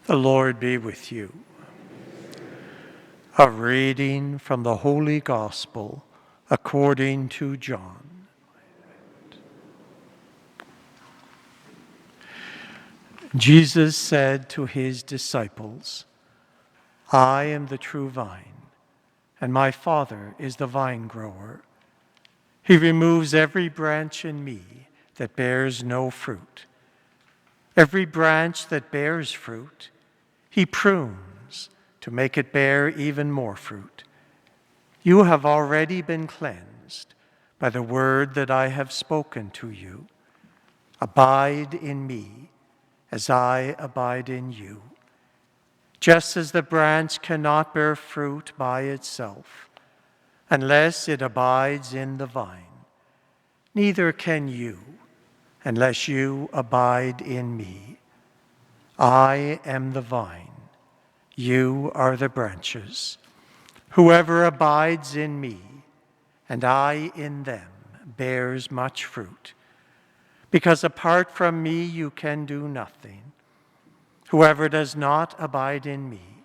The Lord be with you. A reading from the Holy Gospel according to John. Jesus said to his disciples, I am the true vine, and my Father is the vine grower. He removes every branch in me that bears no fruit. Every branch that bears fruit, he prunes to make it bear even more fruit. You have already been cleansed by the word that I have spoken to you. Abide in me as I abide in you. Just as the branch cannot bear fruit by itself unless it abides in the vine, neither can you unless you abide in me. I am the vine, you are the branches. Whoever abides in me, and I in them, bears much fruit, because apart from me you can do nothing. Whoever does not abide in me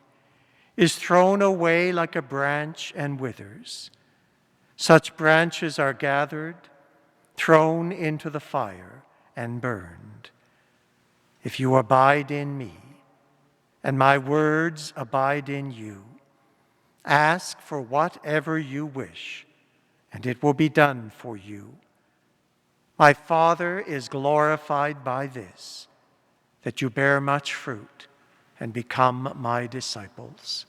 is thrown away like a branch and withers. Such branches are gathered, thrown into the fire, and burned. If you abide in me, and my words abide in you, ask for whatever you wish, and it will be done for you. My Father is glorified by this, that you bear much fruit and become my disciples.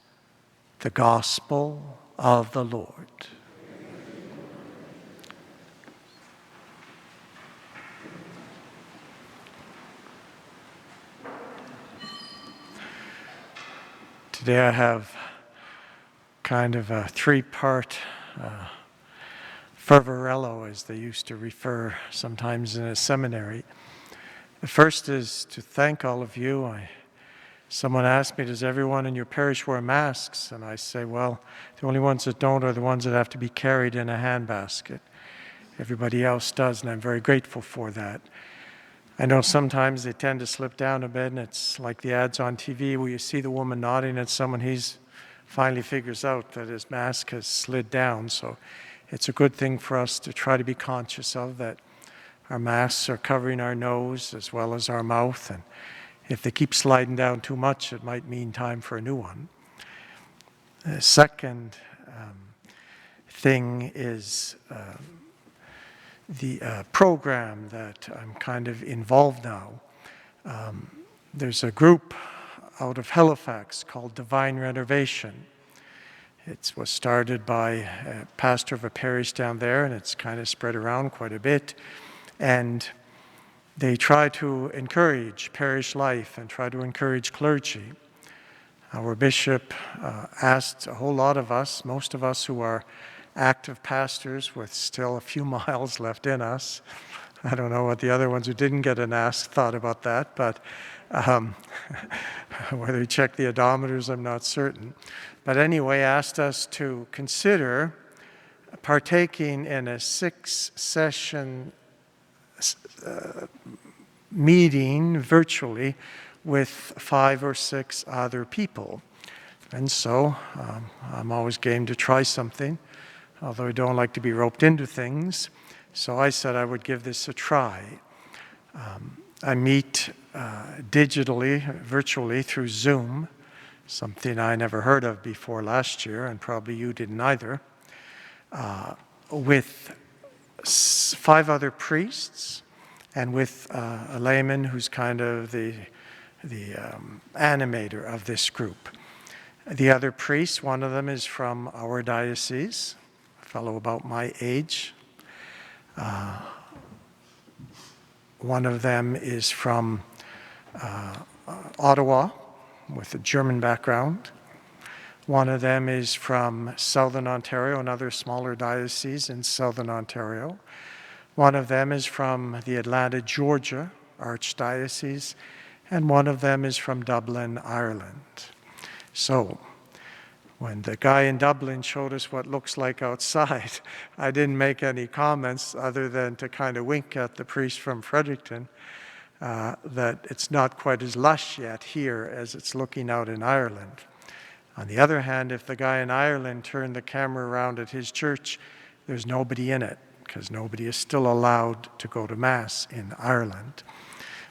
The Gospel of the Lord. Today I have kind of a three-part fervorello, as they used to refer sometimes in a seminary. The first is to thank all of you. Someone asked me, does everyone in your parish wear masks? And I say, well, the only ones that don't are the ones that have to be carried in a handbasket. Everybody else does, and I'm very grateful for that. I know sometimes they tend to slip down a bit, and it's like the ads on TV where you see the woman nodding at someone. He finally figures out that his mask has slid down. So it's a good thing for us to try to be conscious of that. Our masks are covering our nose as well as our mouth, and if they keep sliding down too much, it might mean time for a new one. The second thing is the program that I'm kind of involved now. There's a group out of Halifax called Divine Renovation. It was started by a pastor of a parish down there, and it's kind of spread around quite a bit. And they try to encourage parish life and try to encourage clergy. Our bishop asked a whole lot of us, most of us who are active pastors with still a few miles left in us. I don't know what the other ones who didn't get an ask thought about that, but whether he checked the odometers, I'm not certain. But anyway, asked us to consider partaking in a 6-session meeting virtually with 5 or 6 other people. And so I'm always game to try something, although I don't like to be roped into things. So I said I would give this a try. I meet digitally, virtually through Zoom, something I never heard of before last year, and probably you didn't either, with 5 other priests and with a layman who's kind of the animator of this group. The other priests, one of them is from our diocese, a fellow about my age. One of them is from Ottawa with a German background. One of them is from Southern Ontario, another smaller diocese in Southern Ontario. One of them is from the Atlanta, Georgia Archdiocese, and one of them is from Dublin, Ireland. So, when the guy in Dublin showed us what looks like outside, I didn't make any comments other than to kind of wink at the priest from Fredericton that it's not quite as lush yet here as it's looking out in Ireland. On the other hand, if the guy in Ireland turned the camera around at his church, there's nobody in it, because nobody is still allowed to go to Mass in Ireland.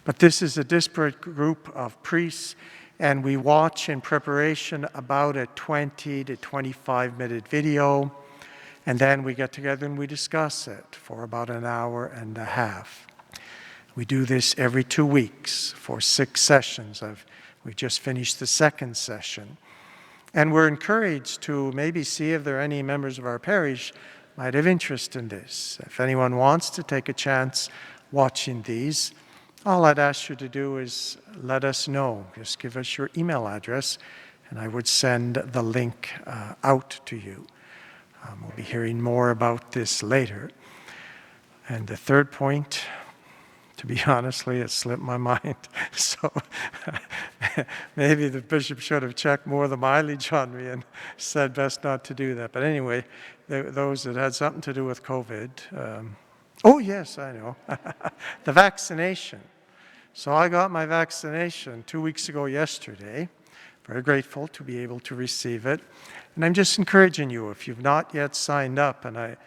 But this is a disparate group of priests, and we watch in preparation about a 20 to 25-minute video, and then we get together and we discuss it for about an hour and a half. We do this every 2 weeks for 6 sessions. We've just finished the second session. And we're encouraged to maybe see if there are any members of our parish might have interest in this. If anyone wants to take a chance watching these, all I'd ask you to do is let us know. Just give us your email address, and I would send the link out to you. We'll be hearing more about this later. And the third point, to be honestly, it slipped my mind. So maybe the bishop should have checked more of the mileage on me and said best not to do that. But anyway, those that had something to do with COVID. Oh, yes, I know. The vaccination. So I got my vaccination 2 weeks ago yesterday. Very grateful to be able to receive it. And I'm just encouraging you, if you've not yet signed up, and there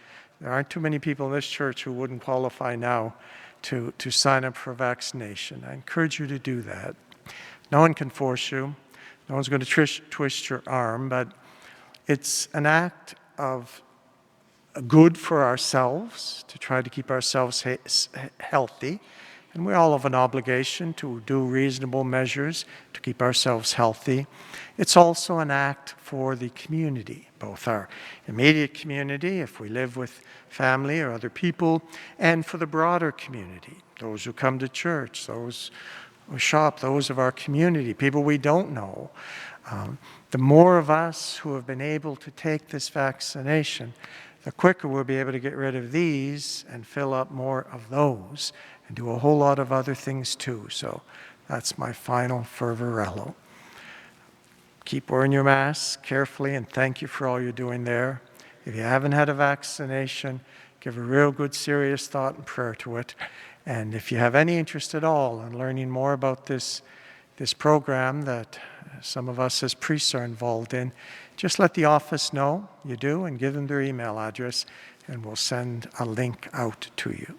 aren't too many people in this church who wouldn't qualify now to sign up for vaccination. I encourage you to do that. No one can force you. No one's going to twist your arm, but it's an act of good for ourselves to try to keep ourselves healthy. And we all have an obligation to do reasonable measures to keep ourselves healthy. It's also an act for the community, both our immediate community, if we live with family or other people, and for the broader community, those who come to church, those who shop, those of our community, people we don't know. The more of us who have been able to take this vaccination, the quicker we'll be able to get rid of these and fill up more of those and do a whole lot of other things too. So that's my final fervorello. Keep wearing your mask carefully, and thank you for all you're doing there. If you haven't had a vaccination, give a real good serious thought and prayer to it. And if you have any interest at all in learning more about this program that some of us as priests are involved in, just let the office know you do and give them their email address, and we'll send a link out to you.